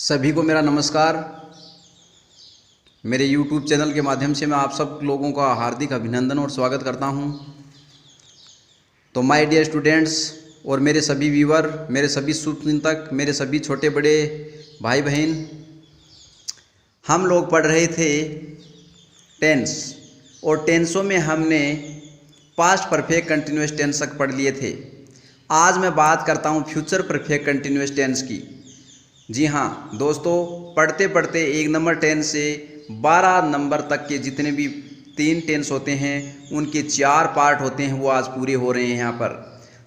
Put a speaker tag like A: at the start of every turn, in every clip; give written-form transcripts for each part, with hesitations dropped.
A: सभी को मेरा नमस्कार। मेरे YouTube चैनल के माध्यम से मैं आप सब लोगों का हार्दिक अभिनंदन और स्वागत करता हूं। तो माय डियर स्टूडेंट्स और मेरे सभी व्यूअर, मेरे सभी शुभचिंतक, मेरे सभी छोटे बड़े भाई बहन, हम लोग पढ़ रहे थे टेंस और टेंसों में हमने पास्ट परफेक्ट कंटिन्यूअस टेंस तक पढ़ लिए थे। आज मैं बात करता हूं फ्यूचर परफेक्ट कंटिन्यूअस टेंस की। जी हाँ दोस्तों, पढ़ते पढ़ते 1 नंबर टेंस से 12 नंबर तक के जितने भी 3 टेंस होते हैं उनके 4 पार्ट होते हैं, वो आज पूरे हो रहे हैं यहाँ पर।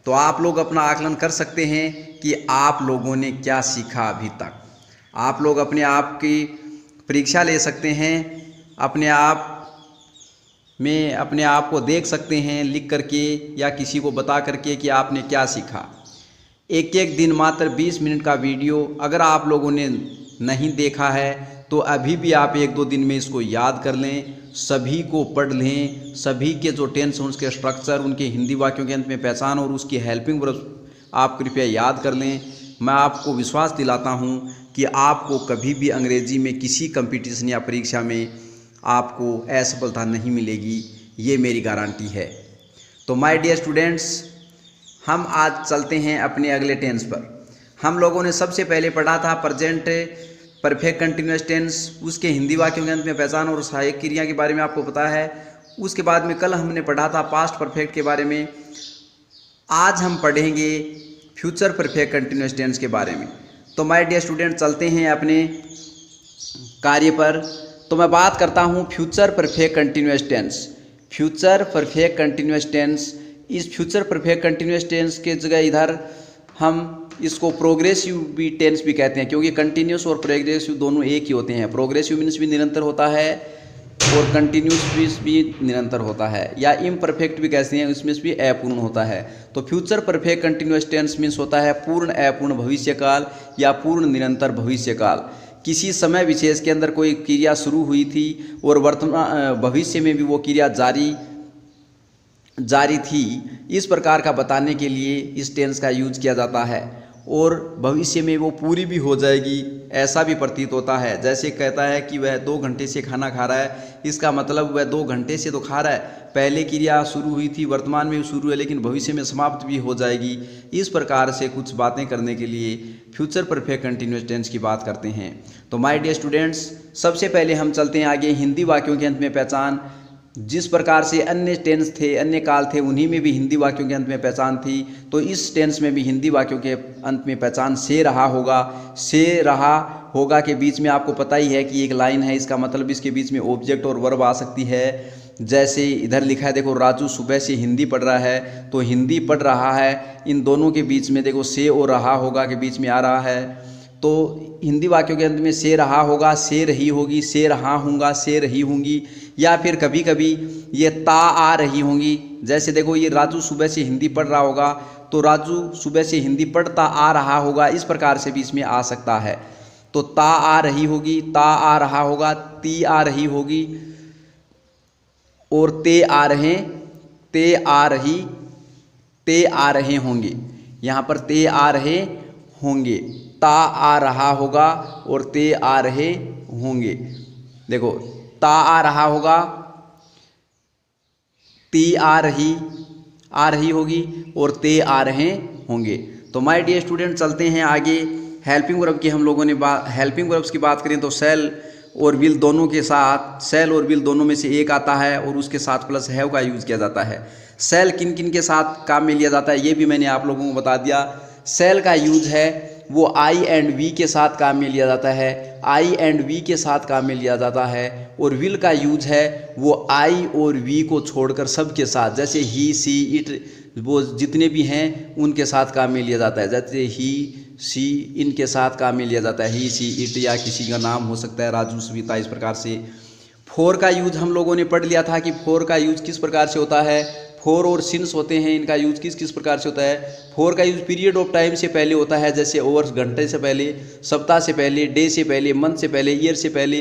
A: तो आप लोग अपना आकलन कर सकते हैं कि आप लोगों ने क्या सीखा अभी तक। आप लोग अपने आप की परीक्षा ले सकते हैं, अपने आप में अपने आप को देख सकते हैं लिख करके या किसी को बता करके कि आपने क्या सीखा। एक एक दिन मात्र 20 मिनट का वीडियो अगर आप लोगों ने नहीं देखा है तो अभी भी आप 1-2 दिन में इसको याद कर लें, सभी को पढ़ लें। सभी के जो टेंस हैं उसके स्ट्रक्चर, उनके हिंदी वाक्यों के अंत में पहचान और उसकी हेल्पिंग वर्ब आप कृपया याद कर लें। मैं आपको विश्वास दिलाता हूं कि आपको कभी भी अंग्रेजी में किसी कंपटीशन या परीक्षा में आपको असफलता नहीं मिलेगी, ये मेरी गारंटी है। तो माय डियर स्टूडेंट्स, हम आज चलते हैं अपने अगले टेंस पर। हम लोगों ने सबसे पहले पढ़ा था प्रेजेंट परफेक्ट कंटिन्यूअस टेंस, उसके हिंदी वाक्यों के अंत में पहचान और सहायक क्रिया के बारे में आपको पता है। उसके बाद में कल हमने पढ़ा था पास्ट परफेक्ट के बारे में। आज हम पढ़ेंगे फ्यूचर परफेक्ट कंटिन्यूअस टेंस के बारे में। तो माय डियर स्टूडेंट, चलते हैं अपने कार्य पर। तो मैं बात करता हूँ future perfect continuous tense. Future perfect continuous tense, इस फ्यूचर परफेक्ट कंटिन्यूअस टेंस के जगह इधर हम इसको प्रोग्रेसिव भी टेंस भी कहते हैं, क्योंकि कंटिन्यूअस और प्रोग्रेसिव दोनों एक ही होते हैं। प्रोग्रेसिव मीन्स भी निरंतर होता है और कंटिन्यूअस मीन्स भी निरंतर होता है, या इम्परफेक्ट भी कहते हैं, उसमें भी अपूर्ण होता है। तो future perfect continuous tense means होता है पूर्ण अपूर्ण भविष्यकाल या पूर्ण निरंतर भविष्यकाल। किसी समय विशेष के अंदर कोई क्रिया शुरू हुई थी और वर्तमान भविष्य में भी वो क्रिया जारी थी, इस प्रकार का बताने के लिए इस टेंस का यूज किया जाता है। और भविष्य में वो पूरी भी हो जाएगी ऐसा भी प्रतीत होता है। जैसे कहता है कि वह 2 घंटे से खाना खा रहा है, इसका मतलब वह 2 घंटे से तो खा रहा है, पहले क्रिया शुरू हुई थी, वर्तमान में भी शुरू है, लेकिन भविष्य में समाप्त भी हो जाएगी। इस प्रकार से कुछ बातें करने के लिए फ्यूचर परफेक्ट कंटिन्यूअस टेंस की बात करते हैं। तो माय डियर स्टूडेंट्स, सबसे पहले हम चलते हैं आगे हिंदी वाक्यों के अंत में पहचान। जिस प्रकार से अन्य टेंस थे, अन्य काल थे, उन्हीं में भी हिंदी वाक्यों के अंत में पहचान थी, तो इस टेंस में भी हिंदी वाक्यों के अंत में पहचान से रहा होगा। से रहा होगा के बीच में आपको पता ही है कि एक लाइन है, इसका मतलब इसके बीच में ऑब्जेक्ट और वर्ब आ सकती है। जैसे इधर लिखा है, देखो राजू सुबह से हिंदी पढ़ रहा है, तो हिंदी पढ़ रहा है, इन दोनों के बीच में देखो से और रहा होगा के बीच में आ रहा है। तो हिंदी वाक्यों के अंत में से रहा होगा, से रही होगी, से रहा हूँगा, से रही होंगी, या फिर कभी कभी ये ता आ रही होंगी। जैसे देखो ये राजू सुबह से हिंदी पढ़ रहा होगा, तो राजू सुबह से हिंदी पढ़ता आ रहा होगा, इस प्रकार से भी इसमें आ सकता है। तो ता आ रही होगी, ता आ रहा होगा, ती आ रही होगी और ते आ रहे, ते आ रही, ते आ रहे होंगे। यहाँ पर ते आ रहे होंगे, ता आ रहा होगा और ते आ रहे होंगे। देखो ता आ रहा होगा, ती आ रही होगी और ते आ रहे होंगे। तो माय डियर स्टूडेंट, चलते हैं आगे हेल्पिंग वर्ब की। हम लोगों ने हेल्पिंग वर्ब्स की बात करें तो सेल और विल दोनों के साथ, सेल और विल दोनों में से एक आता है और उसके साथ प्लस हैव का यूज़ किया जाता है। सेल किन किन के साथ काम में लिया जाता है ये भी मैंने आप लोगों को बता दिया। सेल का यूज है वो आई एंड वी के साथ काम में लिया जाता है, आई एंड वी के साथ काम में लिया जाता है। और विल का यूज है वो आई और वी को छोड़कर सबके साथ, जैसे ही, सी, इट, वो जितने भी हैं उनके साथ काम में लिया जाता है। जैसे ही, सी, इनके साथ काम में लिया जाता है, ही, सी, इट, या किसी का नाम हो सकता है राजू, सविता, इस प्रकार से। फोर का यूज हम लोगों ने पढ़ लिया था कि फोर का यूज किस प्रकार से होता है। फोर और सिंस होते हैं, इनका यूज किस किस प्रकार से होता है। फोर का यूज पीरियड ऑफ टाइम से पहले होता है, जैसे ओवर घंटे से पहले, सप्ताह से पहले, डे से पहले, मंथ से पहले, ईयर से पहले,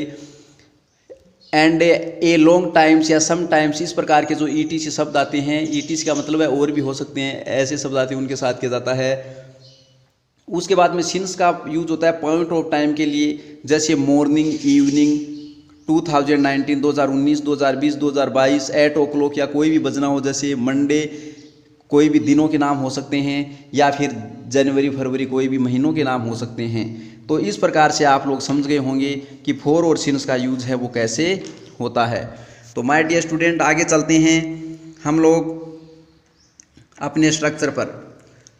A: एंड ए लॉन्ग टाइम्स या सम टाइम्स, इस प्रकार के जो ईटीसी शब्द आते हैं, ईटीसी का मतलब है और भी हो सकते हैं, ऐसे शब्द आते हैं उनके साथ किया जाता है। उसके बाद में सिंस का यूज होता है पॉइंट ऑफ टाइम के लिए, जैसे मॉर्निंग, इवनिंग, 2019, 2019, 2020, 2022, 8 o'clock या कोई भी बजना हो, जैसे मंडे, कोई भी दिनों के नाम हो सकते हैं, या फिर जनवरी, फरवरी, कोई भी महीनों के नाम हो सकते हैं। तो इस प्रकार से आप लोग समझ गए होंगे कि फॉर और सिंस का यूज है वो कैसे होता है। तो माय डियर स्टूडेंट, आगे चलते हैं हम लोग अपने स्ट्रक्चर पर।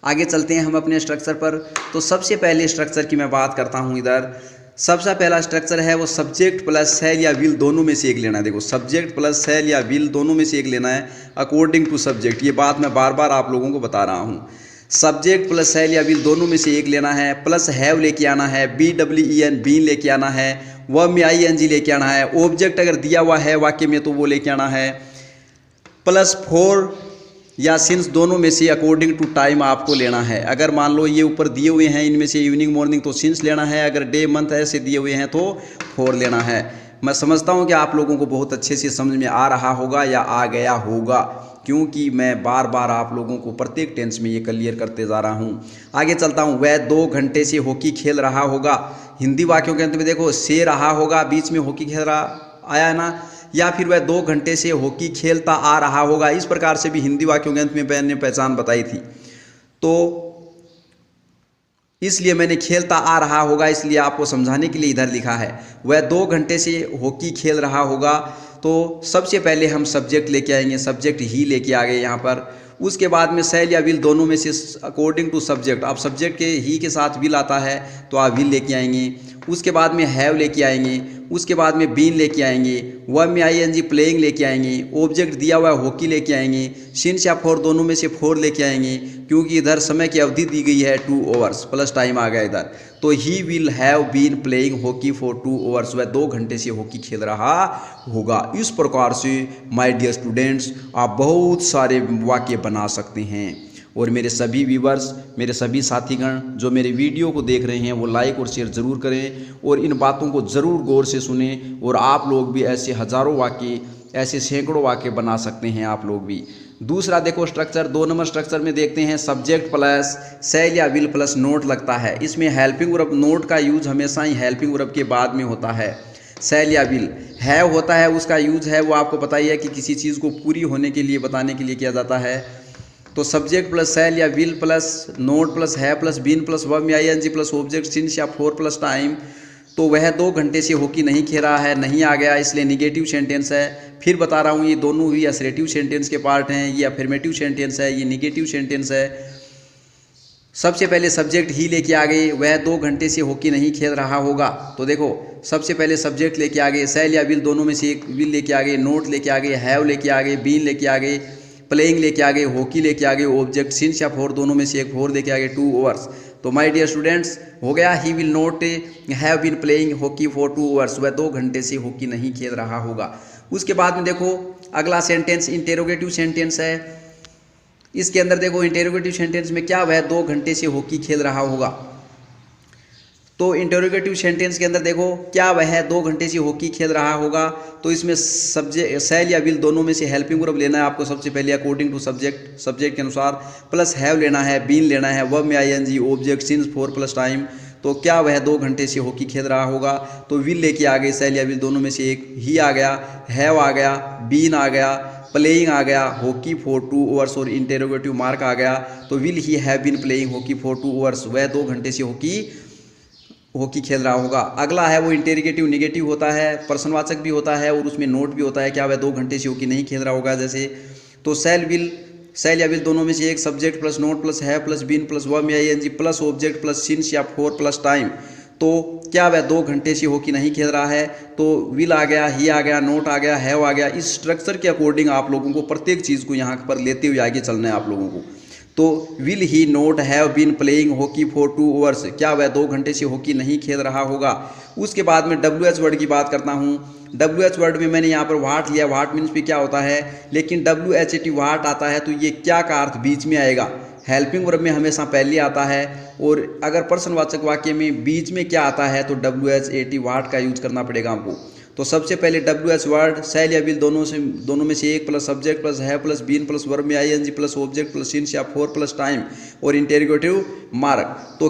A: आगे चलते हैं हम अपने स्ट्रक्चर पर। तो सबसे पहले स्ट्रक्चर की मैं बात करता हूँ इधर। सबसे पहला स्ट्रक्चर है वो सब्जेक्ट प्लस शैल या विल दोनों में से एक लेना है। देखो, सब्जेक्ट प्लस शैल या विल दोनों में से एक लेना है अकॉर्डिंग टू सब्जेक्ट। ये बात मैं बार बार आप लोगों को बता रहा हूँ। सब्जेक्ट प्लस शैल या विल दोनों में से एक लेना है, प्लस हैव लेके आना है, BWEN बीन लेके आना है, वर्ब में ING लेके आना है, ऑब्जेक्ट अगर दिया हुआ है वाक्य में तो वो लेके आना है, प्लस फॉर या सिंस दोनों में से अकॉर्डिंग टू टाइम आपको लेना है। अगर मान लो ये ऊपर दिए हुए हैं इनमें से इवनिंग, मॉर्निंग, तो सिंस लेना है। अगर डे, मंथ ऐसे दिए हुए हैं तो फॉर लेना है। मैं समझता हूँ कि आप लोगों को बहुत अच्छे से समझ में आ रहा होगा या आ गया होगा, क्योंकि मैं बार बार आप लोगों को प्रत्येक टेंस में ये क्लियर करते जा रहा हूँ। आगे चलता हूँ। वह 2 घंटे से हॉकी खेल रहा होगा। हिंदी वाक्यों के अंत में देखो से रहा होगा, बीच में हॉकी खेल रहा आया ना, या फिर वह 2 घंटे से हॉकी खेलता आ रहा होगा। इस प्रकार से भी हिंदी वाक्यों के अंत में मैंने पहचान बताई थी। तो इसलिए मैंने खेलता आ रहा होगा, इसलिए आपको समझाने के लिए इधर लिखा है। वह 2 घंटे से हॉकी खेल रहा होगा। तो सबसे पहले हम सब्जेक्ट लेके आएंगे, सब्जेक्ट ही लेके आ गए यहाँ पर। उसके बाद में शैल या विल दोनों में से अकॉर्डिंग टू सब्जेक्ट। अब सब्जेक्ट के ही के साथ विल आता है तो आप विल लेके आएंगे। उसके बाद में हैव लेके आएंगे। उसके बाद में बीन लेके आएंगे। वर्ब में ING प्लेइंग लेके आएंगे। ऑब्जेक्ट दिया हुआ हॉकी लेके आएंगे। सिंस या फॉर दोनों में से फॉर लेके आएंगे, क्योंकि इधर समय की अवधि दी गई है 2 hours, प्लस टाइम आ गया इधर। तो he will have been playing hockey for 2 hours। वह 2 घंटे से हॉकी खेल रहा होगा। इस प्रकार से माय डियर स्टूडेंट्स आप बहुत सारे वाक्य बना सकते हैं। और मेरे सभी व्यूवर्स, मेरे सभी साथीगण जो मेरे वीडियो को देख रहे हैं वो लाइक और शेयर ज़रूर करें और इन बातों को ज़रूर गौर से सुने। और आप लोग भी ऐसे हज़ारों वाक्य, ऐसे सैकड़ों वाक्य बना सकते हैं आप लोग भी। दूसरा देखो स्ट्रक्चर, 2 नंबर स्ट्रक्चर में देखते हैं सब्जेक्ट प्लस शैल या विल प्लस नोट लगता है। इसमें हेल्पिंग वर्ब नोट का यूज हमेशा ही हेल्पिंग वर्ब के बाद में होता है। शैल या विल हैव होता है, उसका यूज है वो आपको पता ही है कि किसी चीज़ को पूरी होने के लिए, बताने के लिए किया जाता है। तो सब्जेक्ट प्लस शैल या विल प्लस नोट प्लस है प्लस बीन प्लस वर्ब में ING प्लस ऑब्जेक्ट सिंस या फॉर प्लस टाइम। तो वह 2 घंटे से हॉकी नहीं खेल रहा है, नहीं आ गया, इसलिए निगेटिव सेंटेंस है। फिर बता रहा हूँ ये दोनों ही असर्टिव सेंटेंस के पार्ट हैं। ये अफर्मेटिव सेंटेंस है, ये निगेटिव सेंटेंस है। सबसे पहले सब्जेक्ट ही लेके आ गए। वह 2 घंटे से हॉकी नहीं खेल रहा होगा। तो देखो सबसे पहले सब्जेक्ट लेके आ गए, शैल या विल दोनों में से एक विल लेके आ गए, नोट लेके आ गए, हैव लेके आ गए, बीन लेके आ गए, प्लेइंग लेके आ गए, हॉकी लेके आ गए, ऑब्जेक्ट सिंस या फॉर दोनों में से एक फॉर लेके आ गए, 2 hours। तो माय डियर स्टूडेंट्स हो गया he will not have been playing hockey for 2 hours। वह 2 घंटे से हॉकी नहीं खेल रहा होगा। उसके बाद में देखो अगला सेंटेंस इंटेरोगेटिव सेंटेंस है। इसके अंदर देखो इंटेरोगेटिव सेंटेंस में क्या, वह 2 घंटे से हॉकी खेल रहा होगा। तो इंटेरोगेटिव सेंटेंस के अंदर देखो क्या, वह 2 घंटे से हॉकी खेल रहा होगा। तो इसमें सब्जेक्ट शैल या विल दोनों में से हेल्पिंग वर्ब लेना है आपको सबसे पहले अकॉर्डिंग टू सब्जेक्ट, सब्जेक्ट के अनुसार, प्लस हैव लेना है, बीन लेना है, वर्ब में ING, object since for plus time. तो क्या वह 2 घंटे से हॉकी खेल रहा होगा। तो विल लेके आ गए, शैल या विल दोनों में से एक, ही आ गया, हैव आ गया, बीन आ गया, प्लेइंग आ गया, हॉकी फॉर 2 hours और इंटेरोगेटिव मार्क आ गया। तो will he have been playing hockey for 2 hours। वह 2 घंटे से हॉकी खेल रहा होगा। अगला है वो इंटेरोगेटिव निगेटिव होता है, प्रश्नवाचक भी होता है और उसमें नोट भी होता है। क्या वह 2 घंटे से हॉकी नहीं खेल रहा होगा जैसे। तो शैल या विल दोनों में से एक, सब्जेक्ट प्लस नोट प्लस है प्लस बीन प्लस वर्ब में ING plus object plus since या फॉर प्लस टाइम। तो क्या वह 2 घंटे से हॉकी नहीं खेल रहा है। तो विल आ गया, ही आ गया, नोट आ गया, हैव आ गया। इस स्ट्रक्चर के अकॉर्डिंग आप लोगों को प्रत्येक चीज़ को यहाँ पर लेते हुए आगे चलना है आप लोगों को। तो will he not have been playing hockey for 2 hours। क्या वह 2 घंटे से हॉकी नहीं खेल रहा होगा। उसके बाद में WH वर्ड की बात करता हूँ। WH वर्ड में मैंने यहाँ पर वाट लिया। वाट मीन्स भी क्या होता है, लेकिन WHAT वाट आता है तो ये क्या का अर्थ बीच में आएगा। हेल्पिंग वर्ब में हमेशा पहले आता है और अगर प्रश्नवाचक वाक्य में बीच में क्या आता है तो WHAT वाट का यूज करना पड़ेगा हमको। तो सबसे पहले WH वर्ड शैल या विल दोनों में से एक, प्लस सब्जेक्ट प्लस है प्लस बीन प्लस वर्ब में ING plus object plus since या फॉर प्लस टाइम और इंटेरोगेटिव मार्क। तो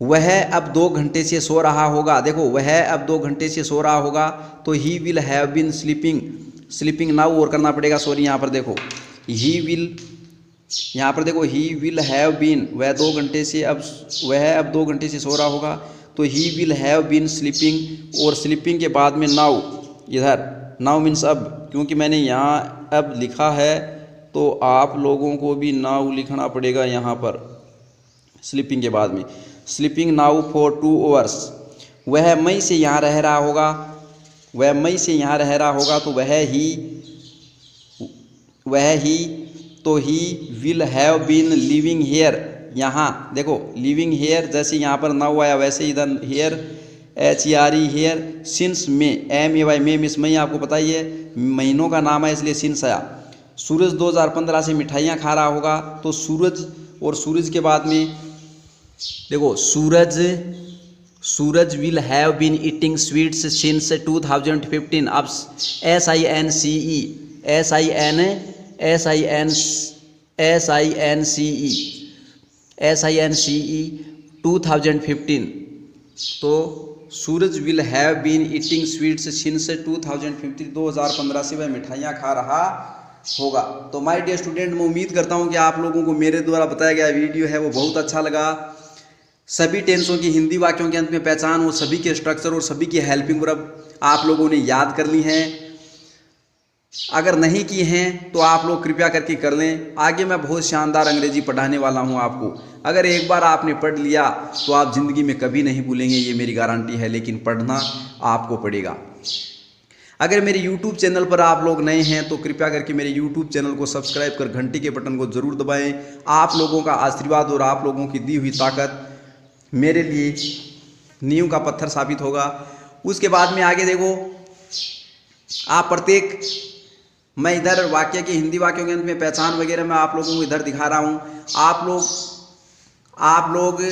A: वह अब 2 घंटे से सो रहा होगा। देखो, वह अब 2 घंटे से सो रहा होगा, तो he will have been sleeping now और करना पड़ेगा। सॉरी, यहाँ पर देखो ही विल, यहाँ पर देखो ही विल हैव बीन, वह 2 घंटे से वह अब 2 घंटे से सो रहा होगा, तो he will have been sleeping, और स्लीपिंग के बाद में नाउ, इधर नाउ मीन्स अब, क्योंकि मैंने यहाँ अब लिखा है तो आप लोगों को भी नाउ लिखना पड़ेगा यहाँ पर स्लीपिंग के बाद में। स्लीपिंग नाउ फॉर 2 आवर्स, वह मई से यहाँ रह रहा होगा, वह मई से यहाँ रह रहा होगा, तो वह ही तो he will have been living here, यहाँ देखो लिविंग हेयर, जैसे यहाँ पर नाउ आया वैसे इधर हेयर HERE हेयर, सिंस में MAY में मिस मई, आपको पता ही है महीनों का नाम है इसलिए सिंस आया। सूरज 2015 से मिठाइयाँ खा रहा होगा, तो सूरज, और सूरज के बाद में देखो Suraj will have been eating sweets since 2015। अब SINCE 2015, तो Suraj will have been eating sweets since 2015, 2015 से वह मिठाइयाँ खा रहा होगा। तो माय डियर स्टूडेंट, मैं उम्मीद करता हूँ कि आप लोगों को मेरे द्वारा बताया गया वीडियो है वो बहुत अच्छा लगा। सभी टेंसों की हिंदी वाक्यों के अंत में पहचान और सभी के स्ट्रक्चर और सभी की हेल्पिंग वर्ब आप लोगों ने याद कर ली हैं। अगर नहीं की हैं तो आप लोग कृपया करके कर लें। आगे मैं बहुत शानदार अंग्रेजी पढ़ाने वाला हूं आपको। अगर एक बार आपने पढ़ लिया तो आप ज़िंदगी में कभी नहीं भूलेंगे, ये मेरी गारंटी है, लेकिन पढ़ना आपको पड़ेगा। अगर मेरे YouTube चैनल पर आप लोग नए हैं तो कृपया करके मेरे YouTube चैनल को सब्सक्राइब कर घंटी के बटन को ज़रूर दबाएं। आप लोगों का आशीर्वाद और आप लोगों की दी हुई ताकत मेरे लिए नींव का पत्थर साबित होगा। उसके बाद में आगे देखो, आप प्रत्येक, मैं इधर वाक्य के हिंदी वाक्यों के अंत में पहचान वगैरह मैं आप लोगों को इधर दिखा रहा हूँ। आप लोग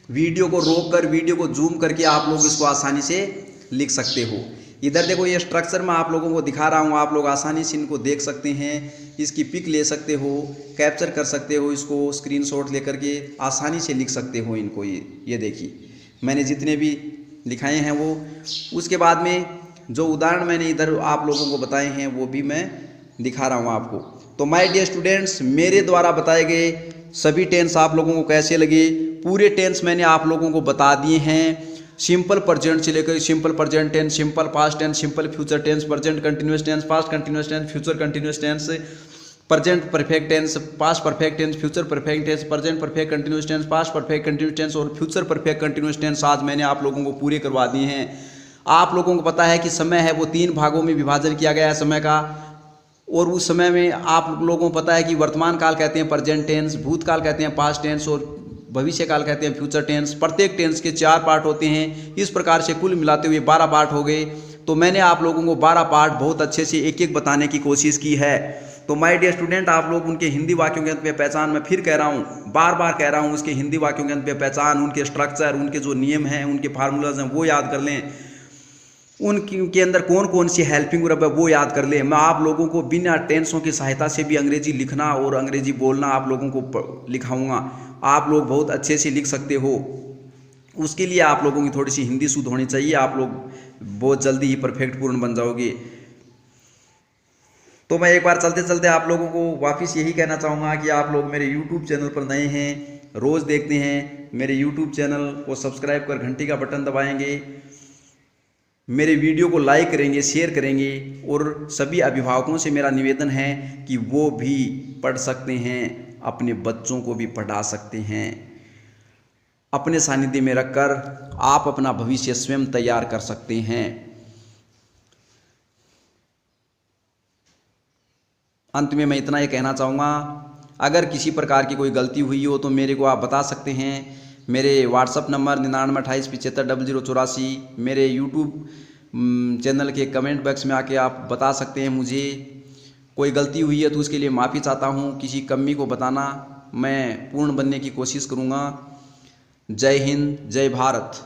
A: वीडियो को रोक कर, वीडियो को जूम करके आप लोग इसको आसानी से लिख सकते हो। इधर देखो, ये स्ट्रक्चर मैं आप लोगों को दिखा रहा हूँ, आप लोग आसानी से इनको देख सकते हैं, इसकी पिक ले सकते हो, कैप्चर कर सकते हो, इसको स्क्रीनशॉट लेकर के आसानी से लिख सकते हो इनको। ये देखिए मैंने जितने भी लिखाए हैं वो। उसके बाद में जो उदाहरण मैंने इधर आप लोगों को बताए हैं वो भी मैं दिखा रहा हूँ आपको। तो माय डियर स्टूडेंट्स, मेरे द्वारा बताए गए सभी टेंस आप लोगों को कैसे लगे? पूरे टेंस मैंने आप लोगों को बता दिए हैं। सिंपल प्रेजेंट से लेकर simple present tense, simple past tense, simple future tense, present continuous tense, past continuous tense, future continuous tense, present perfect tense, past perfect tense, future perfect tense, present perfect continuous tense, past perfect continuous tense और future perfect continuous tense आज मैंने आप लोगों को पूरे करवा दिए हैं। आप लोगों को पता है कि समय है वो 3 भागों में विभाजन किया गया है समय का, और उस समय में आप लोगों को पता है कि वर्तमान काल कहते हैं प्रेजेंट टेंस, भूतकाल कहते हैं पास्ट टेंस और भविष्य काल कहते हैं फ्यूचर टेंस। प्रत्येक टेंस के 4 पार्ट होते हैं। इस प्रकार से कुल मिलाते हुए 12 पार्ट हो गए। तो मैंने आप लोगों को 12 पार्ट बहुत अच्छे से एक एक बताने की कोशिश की है। तो माय डियर स्टूडेंट, आप लोग उनके हिंदी वाक्यों के अंत में पहचान, मैं फिर कह रहा हूँ, बार बार कह रहा हूँ, उसके हिंदी वाक्यों के अंत में पहचान, उनके स्ट्रक्चर, उनके जो नियम हैं, उनके फार्मूलाज हैं वो याद कर लें। उनके अंदर कौन कौन सी हेल्पिंग वर्ब है वो याद कर ले। मैं आप लोगों को बिना टेंसों की सहायता से भी अंग्रेजी लिखना और अंग्रेजी बोलना आप लोगों को लिखाऊंगा। आप लोग बहुत अच्छे से लिख सकते हो। उसके लिए आप लोगों की थोड़ी सी हिंदी शुद्ध होनी चाहिए। आप लोग बहुत जल्दी ही परफेक्ट पूर्ण बन जाओगे। तो मैं एक बार चलते चलते आप लोगों को वापस यही कहना चाहूँगा कि आप लोग मेरे YouTube चैनल पर नए हैं, रोज़ देखते हैं, मेरे YouTube चैनल को सब्सक्राइब कर घंटी का बटन दबाएंगे, मेरे वीडियो को लाइक करेंगे, शेयर करेंगे, और सभी अभिभावकों से मेरा निवेदन है कि वो भी पढ़ सकते हैं, अपने बच्चों को भी पढ़ा सकते हैं। अपने सानिध्य में रखकर आप अपना भविष्य स्वयं तैयार कर सकते हैं। अंत में मैं इतना ही कहना चाहूँगा, अगर किसी प्रकार की कोई गलती हुई हो तो मेरे को आप बता सकते हैं। मेरे व्हाट्सअप नंबर 9928750084, मेरे यूट्यूब चैनल के कमेंट बॉक्स में आके आप बता सकते हैं मुझे। कोई गलती हुई है तो उसके लिए माफ़ी चाहता हूँ। किसी कमी को बताना मैं पूर्ण बनने की कोशिश करूँगा। जय हिंद, जय भारत।